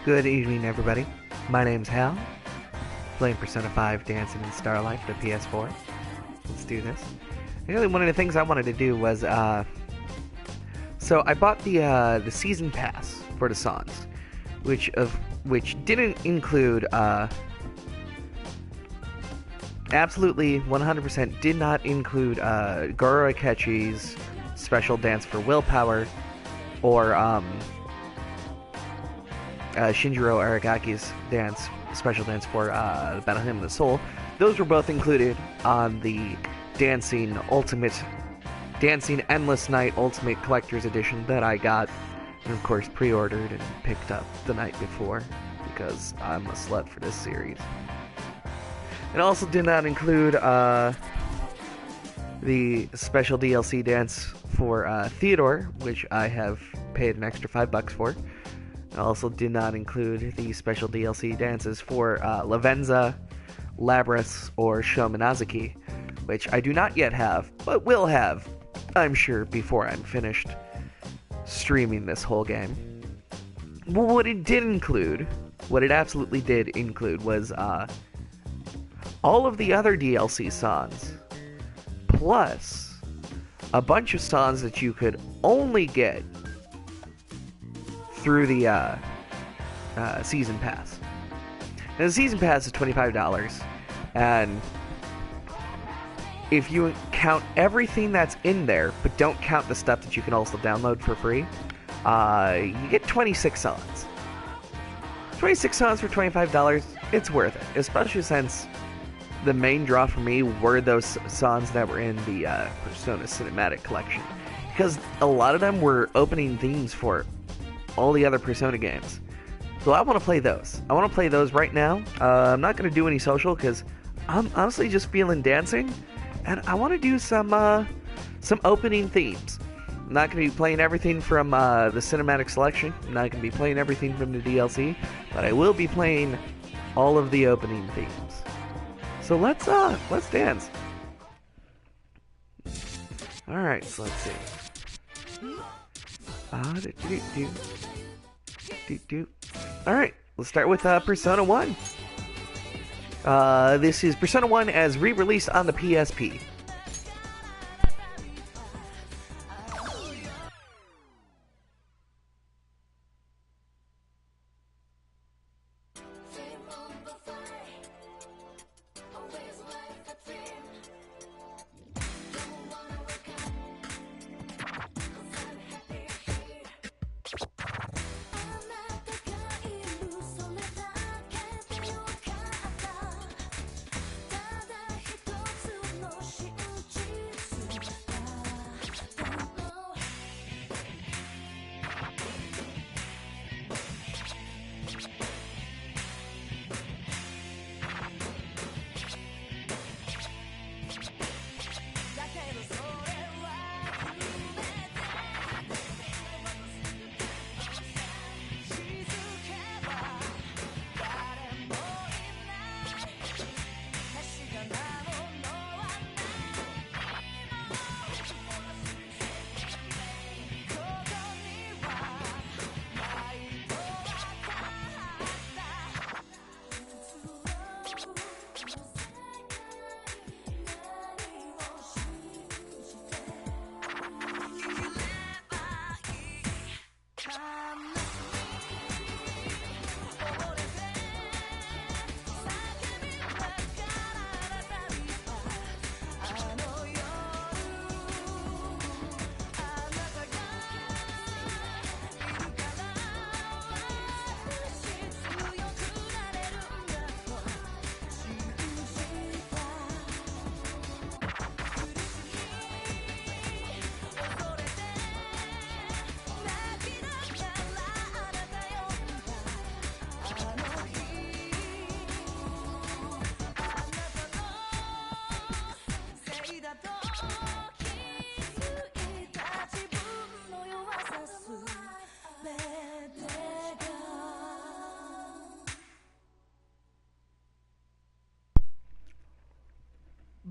Good evening, everybody. My name's Hal, playing Persona 5 Dancing in Starlight for the PS4. Let's do this. Really, one of the things I wanted to do was, so I bought the season pass for the songs, which didn't include, absolutely 100% did not include Goro Akechi's special dance for Willpower, or Shinjiro Aragaki's special dance for the Battle Hymn of the Soul. Those were both included on the Dancing Endless Night Ultimate Collector's Edition that I got, and of course pre-ordered and picked up the night before, because I'm a slut for this series. It also did not include the special DLC dance for Theodore, which I have paid an extra $5 for. It also did not include the special DLC dances for Lavenza, Labrys, or Shominazuki, which I do not yet have, but will have, I'm sure, before I'm finished streaming this whole game. Well, what it absolutely did include was all of the other DLC songs, plus a bunch of songs that you could only get through the season pass. And the season pass is $25, and if you count everything that's in there, but don't count the stuff that you can also download for free, you get 26 songs. 26 songs for $25, it's worth it, especially since the main draw for me were those songs that were in the Persona Cinematic Collection, because a lot of them were opening themes for all the other Persona games. So I want to play those. I want to play those right now. I'm not going to do any social because I'm honestly just feeling dancing, and I want to do some opening themes. I'm not going to be playing everything from the Cinematic Selection. I'm not going to be playing everything from the DLC, but I will be playing all of the opening themes. So let's dance. All right, so let's see. Alright, let's start with Persona 1. This is Persona 1 as re-released on the PSP.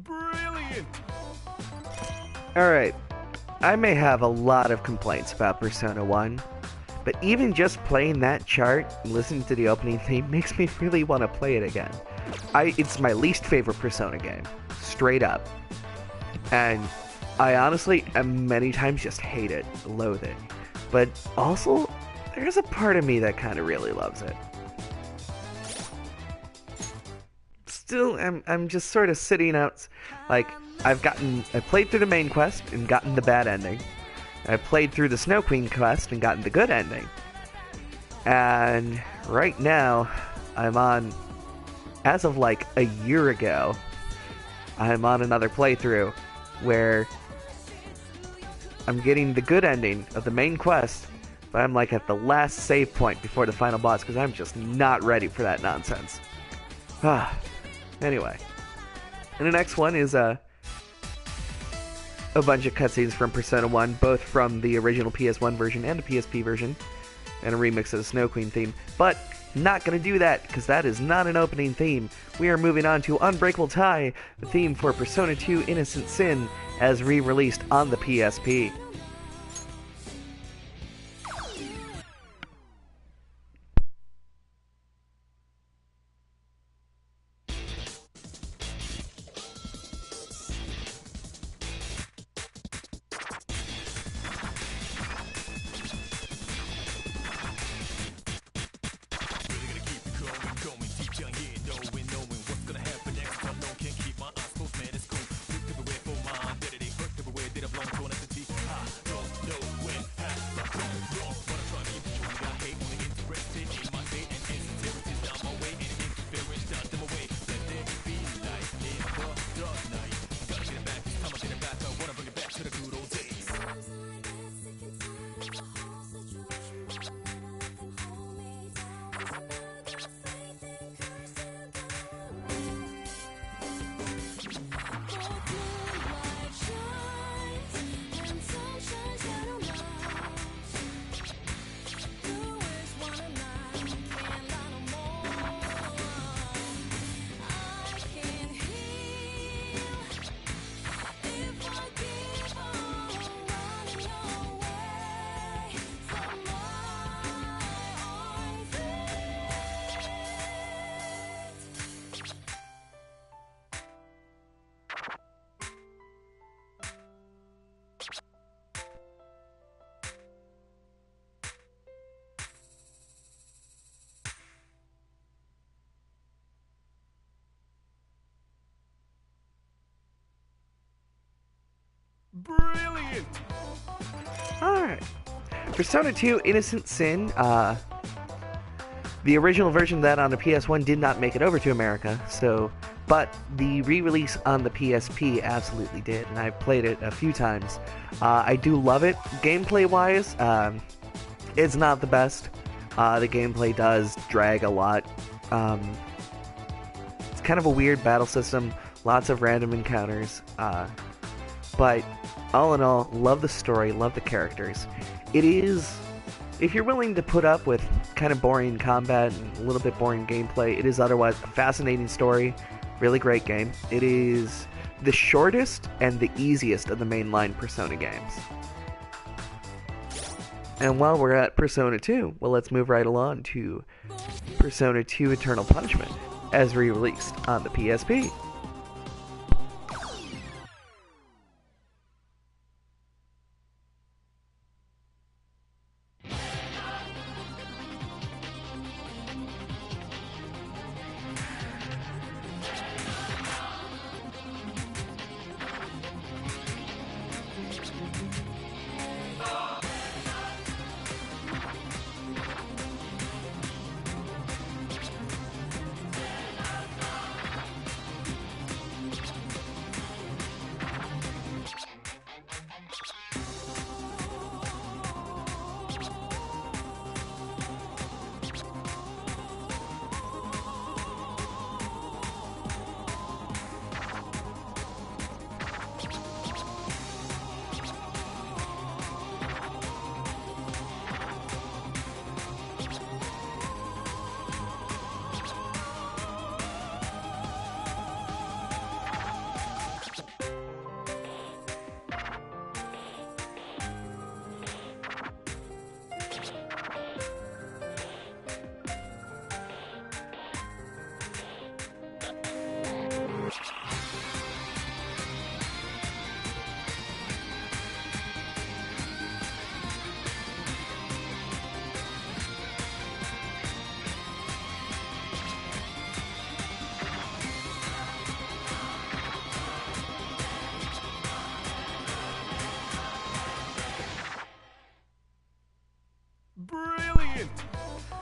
Brilliant! Alright, I may have a lot of complaints about Persona 1, But even just playing that chart and listening to the opening theme makes me really want to play it again. It's my least favorite Persona game, straight up. And I honestly, many times just hate it, loathe it. But also, there's a part of me that kind of really loves it. Still, I'm just sort of sitting out, like, I played through the main quest and gotten the bad ending. I played through the Snow Queen quest and gotten the good ending. And right now, I'm on, as of like a year ago, I'm on another playthrough where I'm getting the good ending of the main quest, but I'm like at the last save point before the final boss because I'm just not ready for that nonsense. Anyway. And the next one is a bunch of cutscenes from Persona 1, both from the original PS1 version and the PSP version, and a remix of the Snow Queen theme. But not gonna do that, because that is not an opening theme. We are moving on to Unbreakable Tie, the theme for Persona 2 Innocent Sin, as re-released on the PSP. Brilliant! Alright. Persona 2 Innocent Sin, the original version of that on the PS1 did not make it over to America, but the re-release on the PSP absolutely did, and I've played it a few times. I do love it. Gameplay-wise, it's not the best. The gameplay does drag a lot. It's kind of a weird battle system, lots of random encounters, but all in all, love the story, love the characters. It is, if you're willing to put up with kind of boring combat and a little bit boring gameplay, it is otherwise a fascinating story, really great game. It is the shortest and the easiest of the mainline Persona games. And while we're at Persona 2, well, let's move right along to Persona 2 Eternal Punishment, as re-released on the PSP.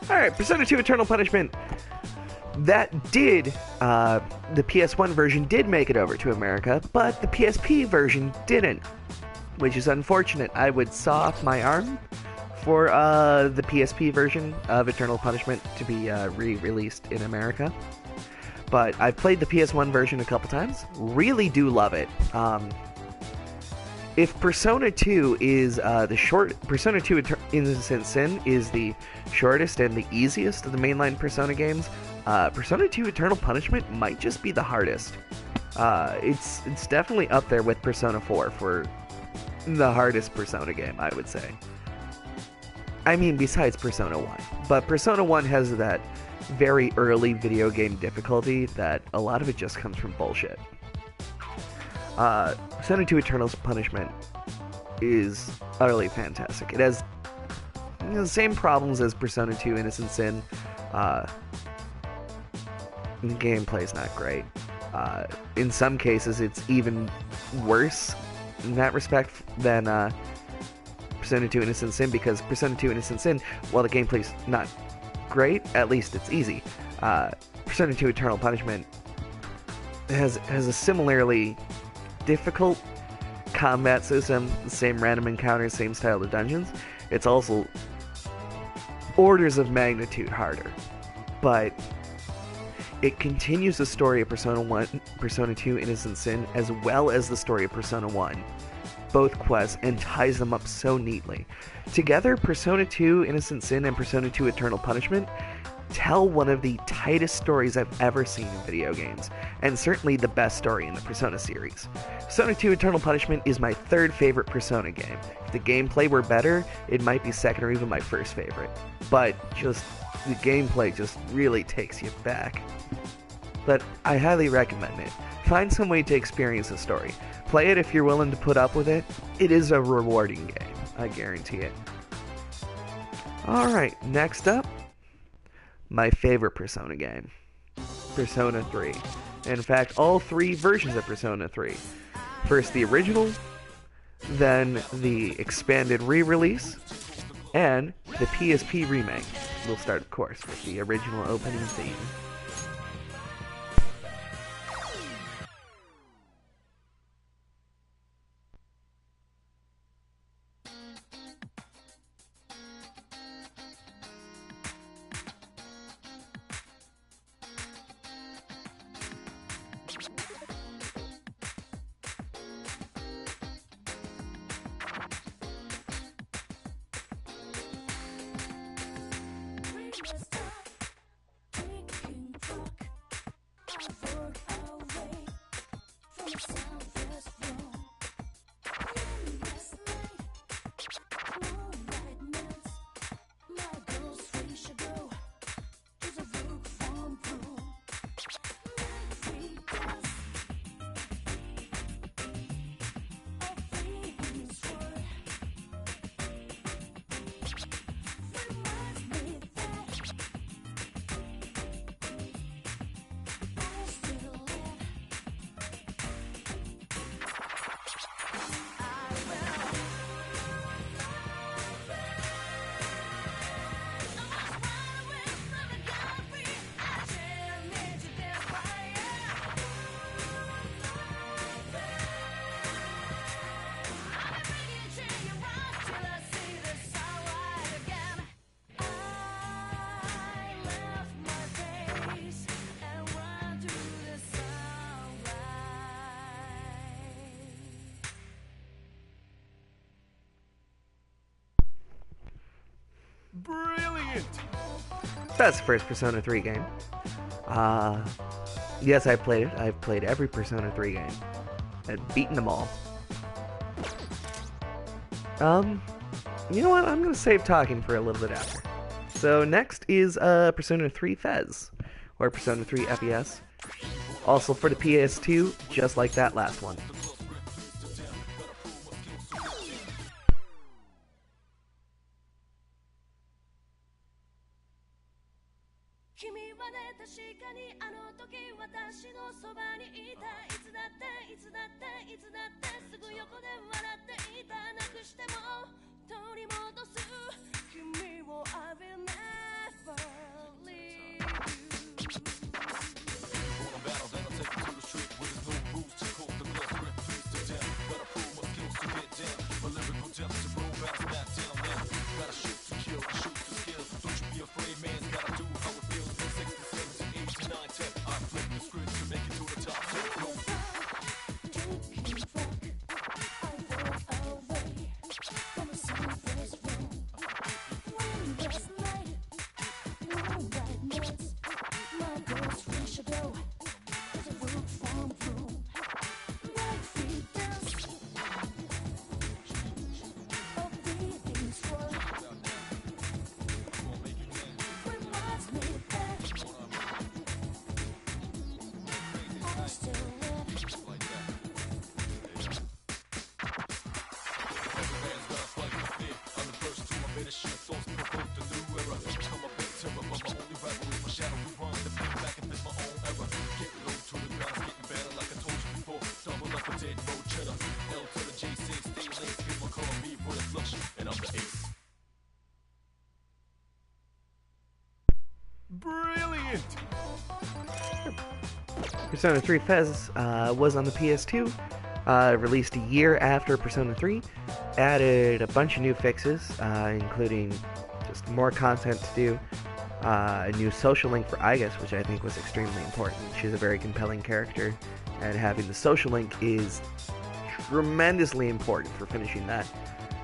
Alright, Persona 2 Eternal Punishment. That did, the PS1 version did make it over to America, but the PSP version didn't, which is unfortunate. I would saw off my arm for the PSP version of Eternal Punishment to be re-released in America. But I've played the PS1 version a couple times. Really do love it. If Persona 2 is Persona 2 Innocent Sin is the shortest and the easiest of the mainline Persona games, Persona 2 Eternal Punishment might just be the hardest. It's definitely up there with Persona 4 for the hardest Persona game, I would say. I mean, besides Persona 1. But Persona 1 has that very early video game difficulty that a lot of it just comes from bullshit. Persona 2 Eternal Punishment is utterly fantastic. It has the same problems as Persona 2 Innocent Sin. The gameplay's not great. In some cases, it's even worse in that respect than Persona 2 Innocent Sin, because Persona 2 Innocent Sin, while the gameplay's not great, at least it's easy. Persona 2 Eternal Punishment has a similarly difficult combat system, same random encounters, same style of dungeons. It's also orders of magnitude harder, but it continues the story of Persona 2 Innocent Sin, as well as the story of Persona 1, both quests, and ties them up so neatly. Together, Persona 2 Innocent Sin and Persona 2 Eternal Punishment tell one of the tightest stories I've ever seen in video games, and certainly the best story in the Persona series. Persona 2 Eternal Punishment is my third favorite Persona game. If the gameplay were better, it might be second or even my first favorite. But just the gameplay just really takes you back. But I highly recommend it. Find some way to experience the story. Play it if you're willing to put up with it. It is a rewarding game, I guarantee it. Alright, next up, my favorite Persona game, Persona 3. In fact, all three versions of Persona 3. First the original, then the expanded re-release, and the PSP remake. We'll start, of course, with the original opening theme. Brilliant! That's the first Persona 3 game. Yes, I've played it. I've played every Persona 3 game. I've beaten them all. You know what? I'm gonna save talking for a little bit after. So next is Persona 3 Fez, or Persona 3 FES. Also for the PS2, just like that last one. Brilliant! Persona 3 Fez was on the PS2, released a year after Persona 3, added a bunch of new fixes, including just more content to do, a new social link for Igus, which I think was extremely important. She's a very compelling character, and having the social link is tremendously important for finishing that.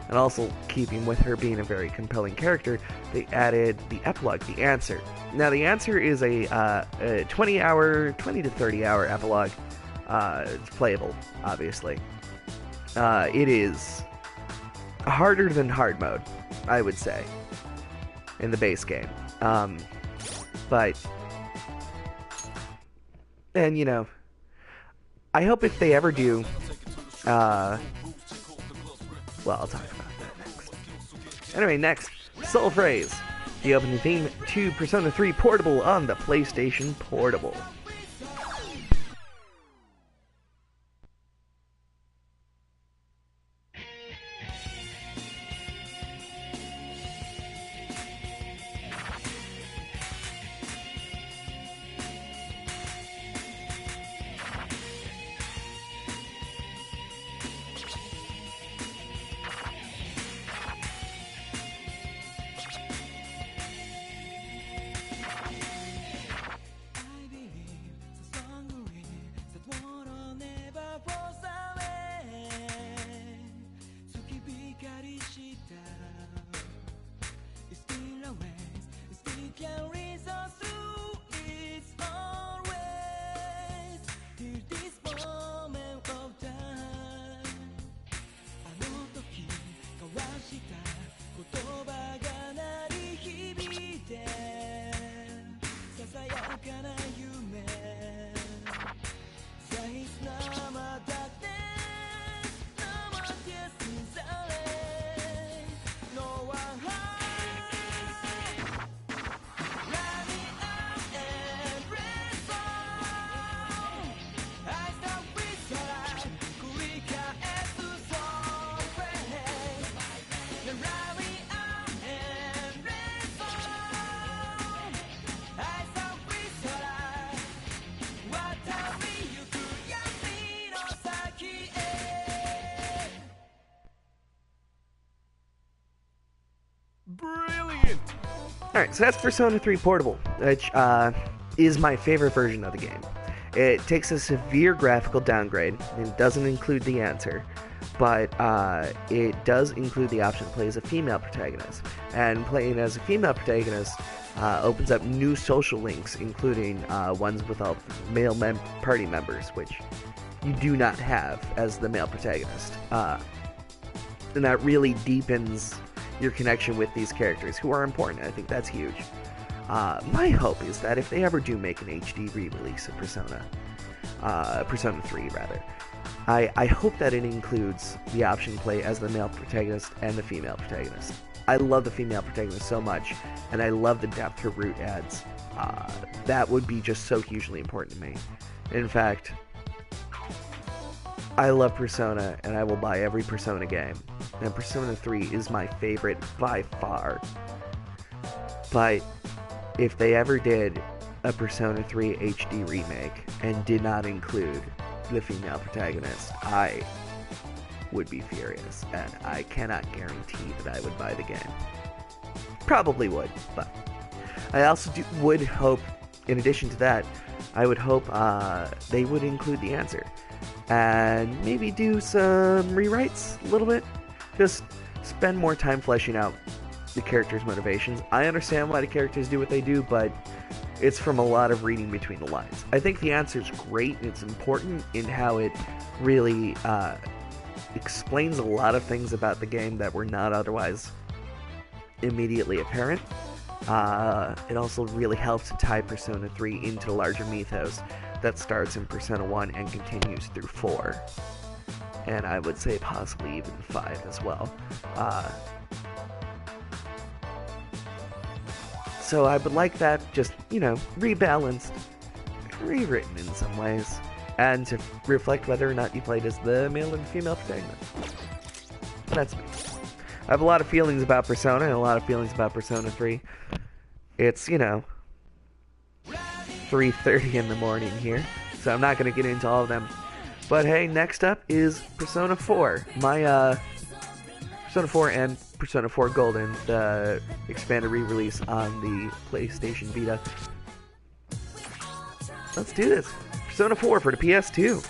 And also, keeping with her being a very compelling character, they added the epilogue, the answer. Now, the answer is a 20 to 30 hour epilogue. It's playable, obviously. It is harder than hard mode, I would say, in the base game. But, and you know, I hope if they ever do, well, I'll talk about that next. Anyway, next, Soul Phrase, the opening theme to Persona 3 Portable on the PlayStation Portable. Brilliant! Alright, so that's Persona 3 Portable, which is my favorite version of the game. It takes a severe graphical downgrade, and doesn't include the answer, but it does include the option to play as a female protagonist. And playing as a female protagonist opens up new social links, including ones with all male party members, which you do not have as the male protagonist. And that really deepens your connection with these characters, who are important. I think that's huge. My hope is that if they ever do make an HD re-release of Persona 3 rather, I hope that it includes the option to play as the male protagonist and the female protagonist. I love the female protagonist so much, and I love the depth her route adds. That would be just so hugely important to me. In fact, I love Persona, and I will buy every Persona game. And Persona 3 is my favorite by far. But if they ever did a Persona 3 HD remake and did not include the female protagonist, I would be furious, and I cannot guarantee that I would buy the game. Probably would, but I also would hope, in addition to that, I would hope they would include the answer and maybe do some rewrites a little bit. Just spend more time fleshing out the characters' motivations. I understand why the characters do what they do, but it's from a lot of reading between the lines. I think the answer is great. It's important in how it really explains a lot of things about the game that were not otherwise immediately apparent. It also really helps to tie Persona 3 into the larger mythos that starts in Persona 1 and continues through 4. And I would say possibly even 5 as well. So I would like that just, rebalanced, rewritten in some ways, and to reflect whether or not you played as the male and female protagonist. That's me. I have a lot of feelings about Persona and a lot of feelings about Persona 3. It's, 3:30 in the morning here, so I'm not going to get into all of them. But hey, next up is Persona 4. My, Persona 4 and Persona 4 Golden, the expanded re-release on the PlayStation Vita. Let's do this. Persona 4 for the PS2.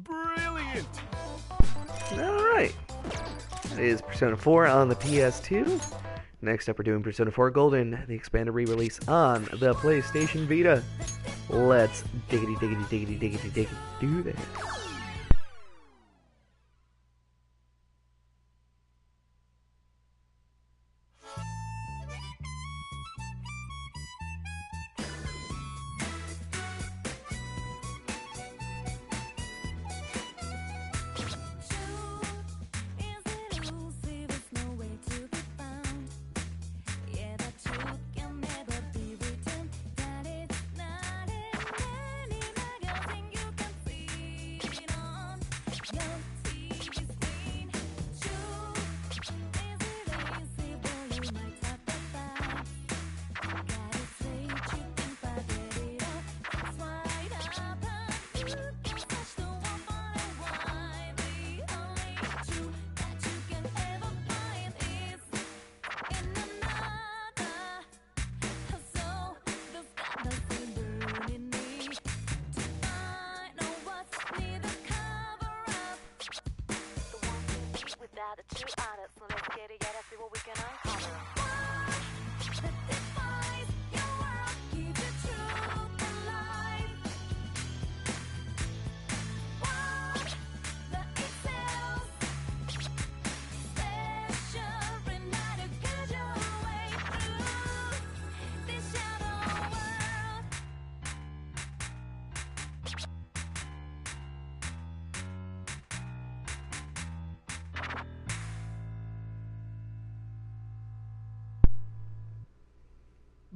Brilliant! Alright. That is Persona 4 on the PS2. Next up, we're doing Persona 4 Golden, the expanded re-release on the PlayStation Vita. Let's diggity do that.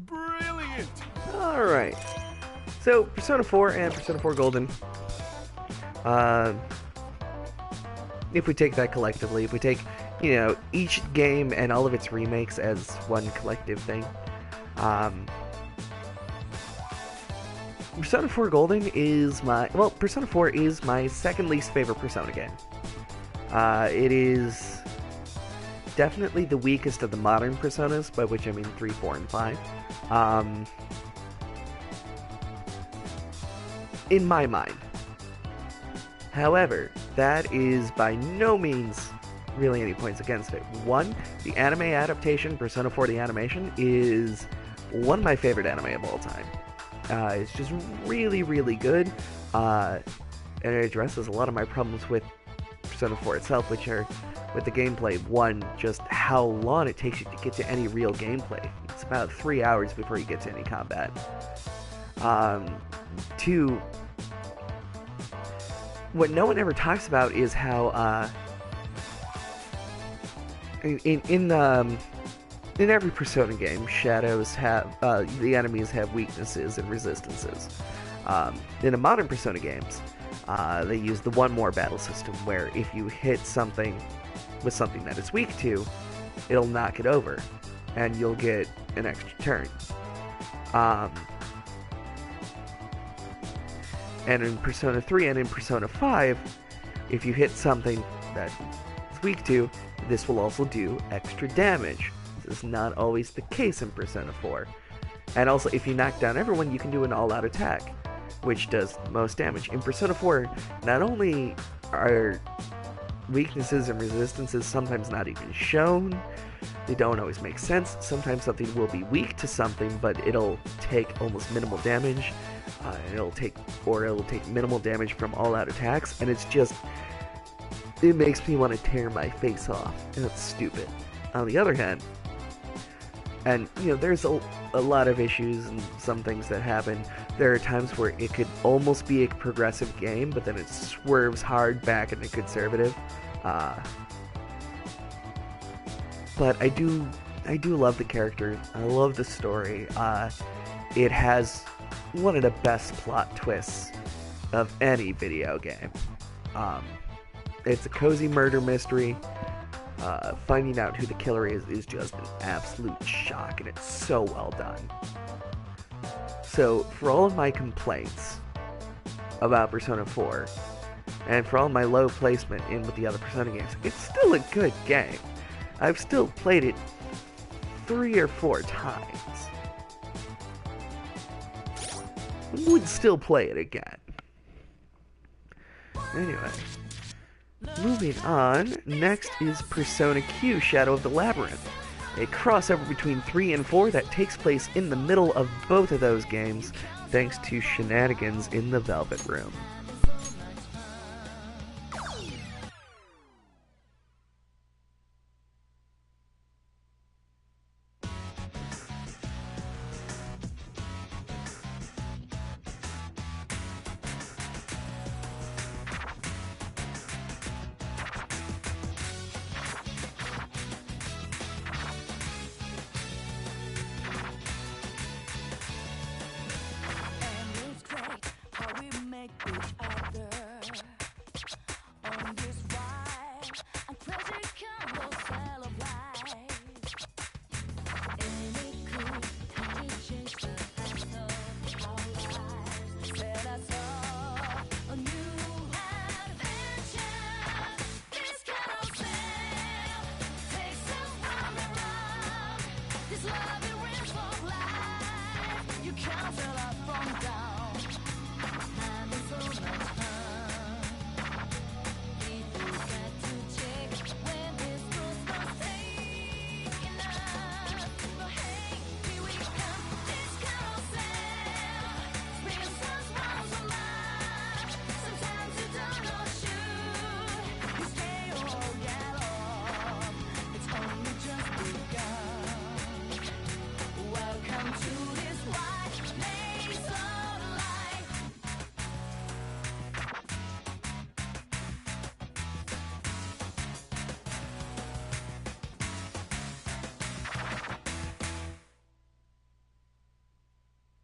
Brilliant! Alright. So, Persona 4 and Persona 4 Golden. If we take that collectively, if we take, each game and all of its remakes as one collective thing, Persona 4 Golden is Persona 4 is my second least favorite Persona game. It is definitely the weakest of the modern Personas, by which I mean 3, 4, and 5. In my mind. However, that is by no means really any points against it. One, the anime adaptation, Persona 4 the animation, is one of my favorite anime of all time. It's just really, really good, and it addresses a lot of my problems with Persona 4 itself, which are with the gameplay. One, just how long it takes you to get to any real gameplay. It's about 3 hours before you get to any combat. Two, what no one ever talks about is how in every Persona game, shadows have the enemies have weaknesses and resistances. In the modern Persona games, they use the one more battle system, where if you hit something with something that it's weak to, it'll knock it over, and you'll get an extra turn. And in Persona 3 and in Persona 5, if you hit something that it's weak to, this will also do extra damage. This is not always the case in Persona 4. And also, if you knock down everyone, you can do an all-out attack, which does the most damage. In Persona 4, not only are weaknesses and resistances sometimes not even shown, they don't always make sense. Sometimes something will be weak to something, but it'll take almost minimal damage. It'll take minimal damage from all-out attacks, and it makes me want to tear my face off, and it's stupid. On the other hand, and there's a lot of issues and some things that happen. There are times where it could almost be a progressive game, but then it swerves hard back into conservative. But I do love the characters. I love the story. It has one of the best plot twists of any video game. It's a cozy murder mystery. Finding out who the killer is just an absolute shock, and it's so well done. So, for all of my complaints about Persona 4, and for all my low placement in with the other Persona games, it's still a good game. I've still played it 3 or 4 times. Would still play it again. Anyway, moving on, next is Persona Q Shadow of the Labyrinth, a crossover between 3 and 4 that takes place in the middle of both of those games, thanks to shenanigans in the Velvet Room.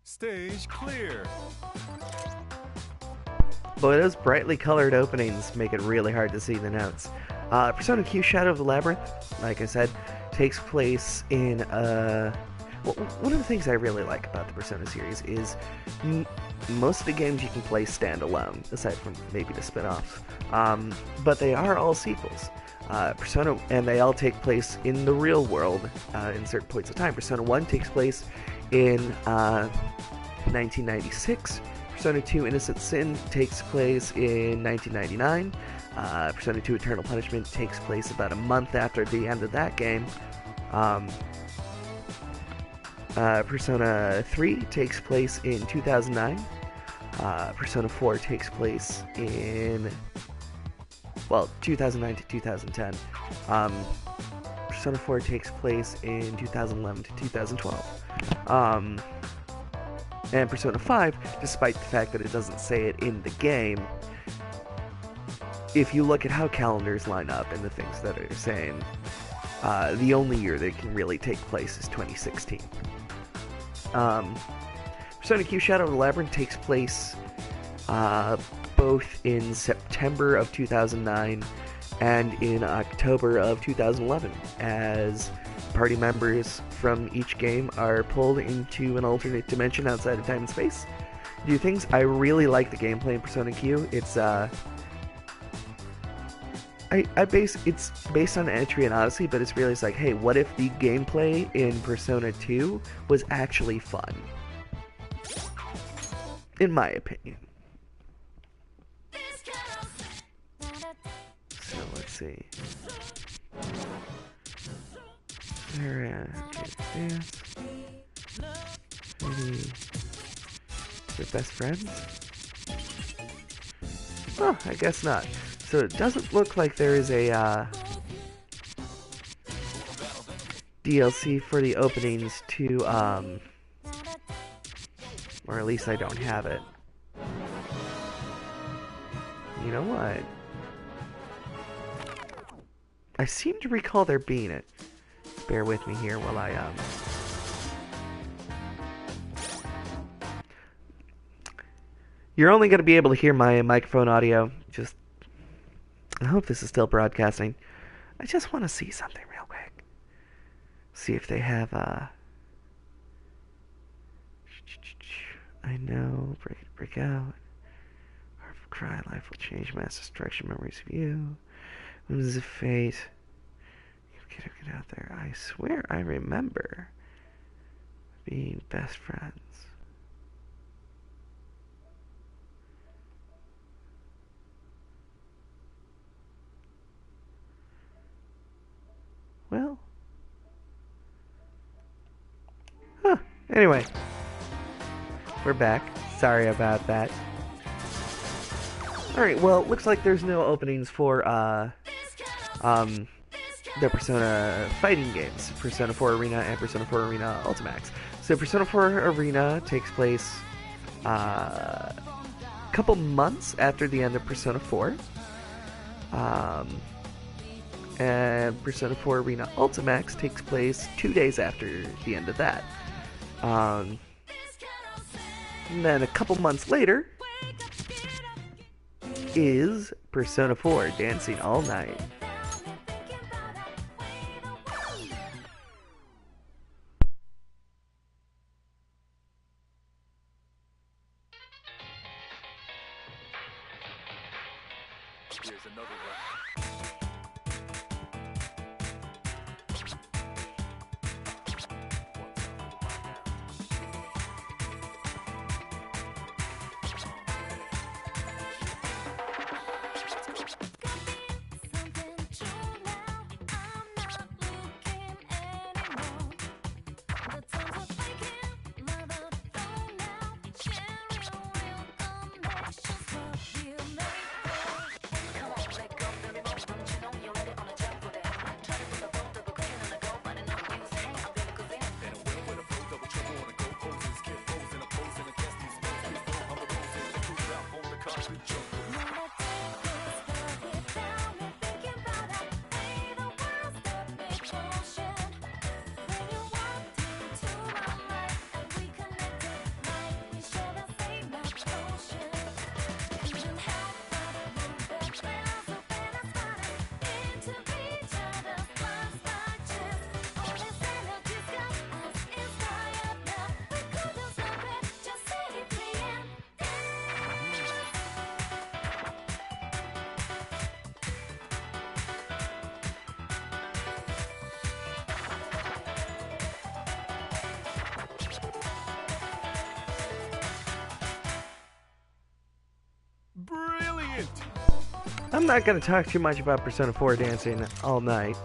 Stage clear. Boy, those brightly colored openings make it really hard to see the notes. Persona Q Shadow of the Labyrinth, like I said, takes place in one of the things I really like about the Persona series is most of the games you can play standalone, aside from maybe the spin-offs. But they are all sequels. Persona, and they all take place in the real world in certain points of time. Persona 1 takes place in 1996. Persona 2 Innocent Sin takes place in 1999. Persona 2 Eternal Punishment takes place about a month after the end of that game. Persona 3 takes place in 2009. Persona 4 takes place in 2009 to 2010. Persona 4 takes place in 2011 to 2012. And Persona 5, despite the fact that it doesn't say it in the game, if you look at how calendars line up and the things that are saying, the only year they can really take place is 2016. Persona Q Shadow of the Labyrinth takes place both in September of 2009 and in October of 2011, as party members from each game are pulled into an alternate dimension outside of time and space. Do things. I really like the gameplay in Persona Q. It's it's based on Entry and Odyssey, but it's really like, hey, what if the gameplay in Persona 2 was actually fun? In my opinion. So let's see. They're best friends? Oh, I guess not. So it doesn't look like there is a DLC for the openings to, or at least I don't have it. You know what? I seem to recall there being it. Bear with me here while I, You're only going to be able to hear my microphone audio. I hope this is still broadcasting. I just want to see something real quick. See if they have, I know, break out. Heart of Cry, Life Will Change, Mass Destruction, Memories of You. Winds of Fate. Get out there. I swear I remember being best friends. Well. Anyway. We're back. Sorry about that. Alright, well, looks like there's no openings for, the Persona fighting games, Persona 4 Arena and Persona 4 Arena Ultimax. So Persona 4 Arena takes place a couple months after the end of Persona 4. And Persona 4 Arena Ultimax takes place 2 days after the end of that. And then a couple months later is Persona 4 Dancing All Night. Here's another one. Brilliant! I'm not going to talk too much about Persona 4 dancing all night,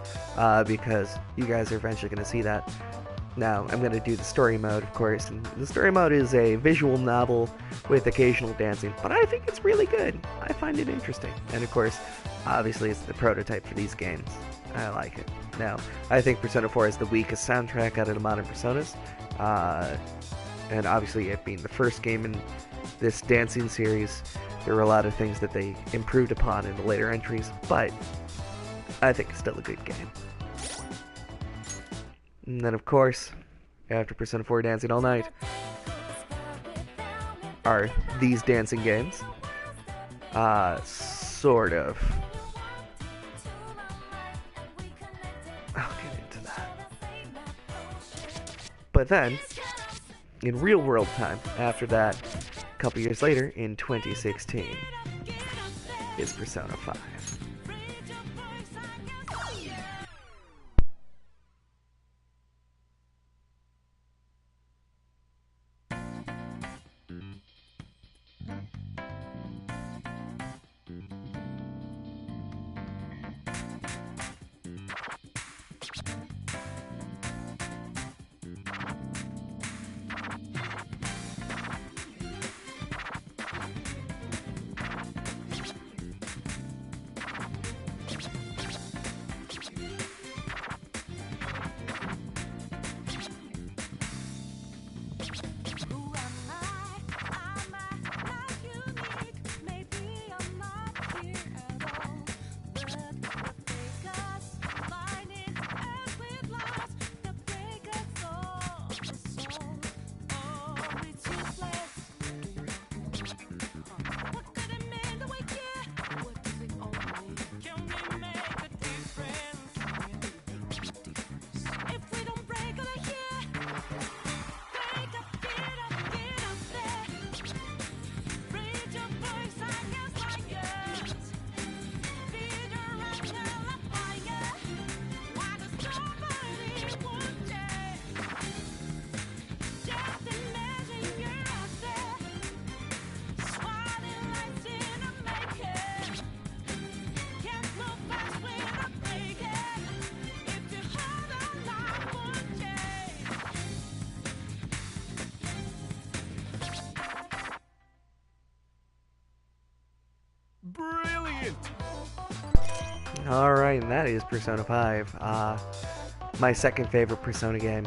because you guys are eventually going to see that. Now, I'm going to do the story mode, of course, and the story mode is a visual novel with occasional dancing, but I think it's really good. I find it interesting. And of course, obviously it's the prototype for these games. I like it. Now, I think Persona 4 is the weakest soundtrack out of the modern Personas, and obviously it being the first game in this dancing series, there were a lot of things that they improved upon in the later entries, but I think it's still a good game. And then, of course, after Persona 4 Dancing All Night, are these dancing games. Sort of. I'll get into that. But then, in real world time, after that, a couple years later, in 2016, is Persona 5. Brilliant! Alright, and that is Persona 5. My second favorite Persona game.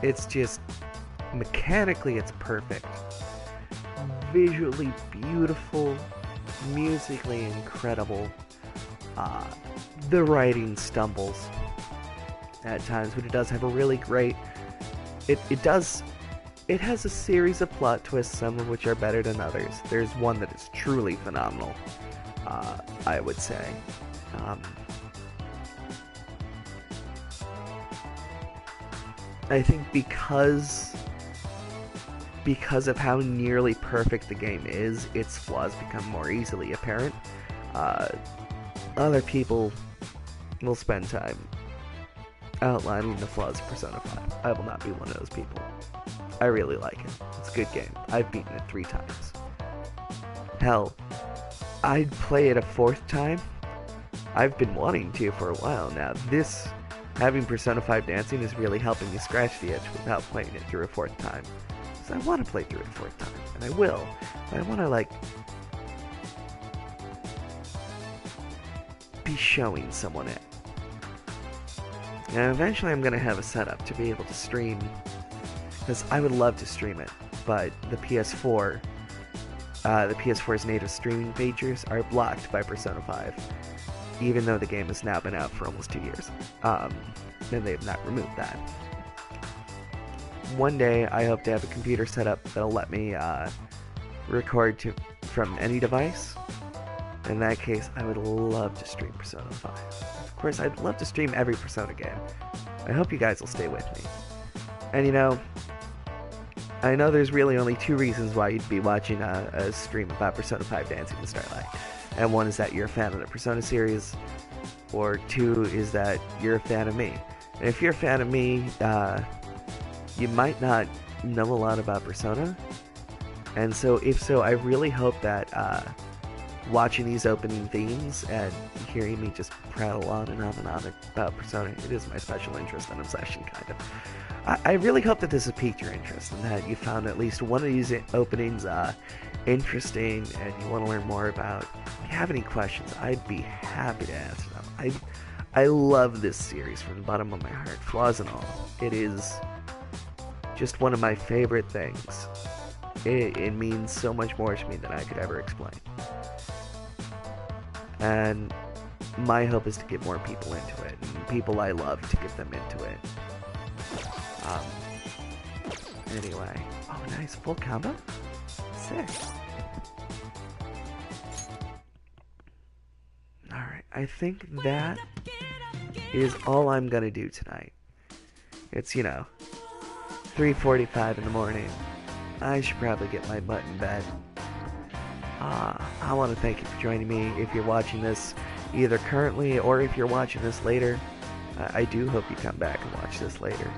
It's just, mechanically it's perfect. Visually beautiful, musically incredible. The writing stumbles at times, but it does have a really great... It has a series of plot twists, some of which are better than others. There's one that is truly phenomenal, I would say. I think because of how nearly perfect the game is, its flaws become more easily apparent. Other people will spend time outlining the flaws of Persona 5. I will not be one of those people. I really like it. It's a good game. I've beaten it 3 times. Hell, I'd play it a 4th time. I've been wanting to for a while now. Having Persona 5 Dancing is really helping me scratch the itch without playing it through a 4th time. So I want to play through it a 4th time, and I will. But I want to, be showing someone it. And eventually I'm going to have a setup to be able to stream, because I would love to stream it, but the PS4's native streaming features are blocked by Persona 5, even though the game has now been out for almost 2 years, and they've not removed that. One day, I hope to have a computer set up that'll let me record from any device. In that case, I would love to stream Persona 5. Of course, I'd love to stream every Persona game. I hope you guys will stay with me. And I know there's really only 2 reasons why you'd be watching a stream about Persona 5 Dancing with Starlight. And one is that you're a fan of the Persona series, or 2 is that you're a fan of me. And if you're a fan of me, you might not know a lot about Persona, And so, if so, I really hope that watching these opening themes and hearing me just prattle on and on and on about Persona, it is my special interest and obsession, kind of. I really hope that this has piqued your interest and that you found at least one of these openings interesting and you want to learn more about. If you have any questions, I'd be happy to answer them. I love this series from the bottom of my heart, flaws and all. It is just one of my favorite things. It means so much more to me than I could ever explain. And my hope is to get more people into it, and people I love to get them into it. Anyway. Oh, nice. Full combo? Sick. Alright, I think that is all I'm gonna do tonight. It's, 3:45 in the morning. I should probably get my butt in bed. I want to thank you for joining me. If you're watching this either currently or if you're watching this later, I do hope you come back and watch this later.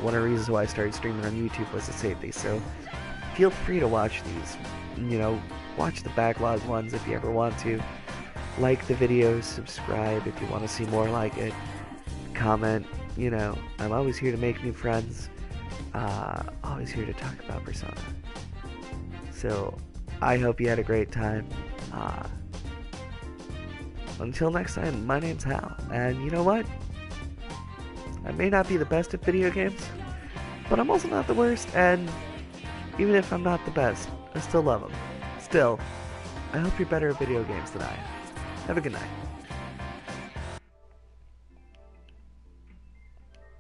One of the reasons why I started streaming on YouTube was to save these, so feel free to watch these. Watch the backlog ones if you ever want to. Like the videos, subscribe if you want to see more like it. Comment, I'm always here to make new friends. Always here to talk about Persona. So, I hope you had a great time. Until next time, my name's Hal, and you know what? I may not be the best at video games, but I'm also not the worst, and even if I'm not the best, I still love them. Still, I hope you're better at video games than I am. Have a good night.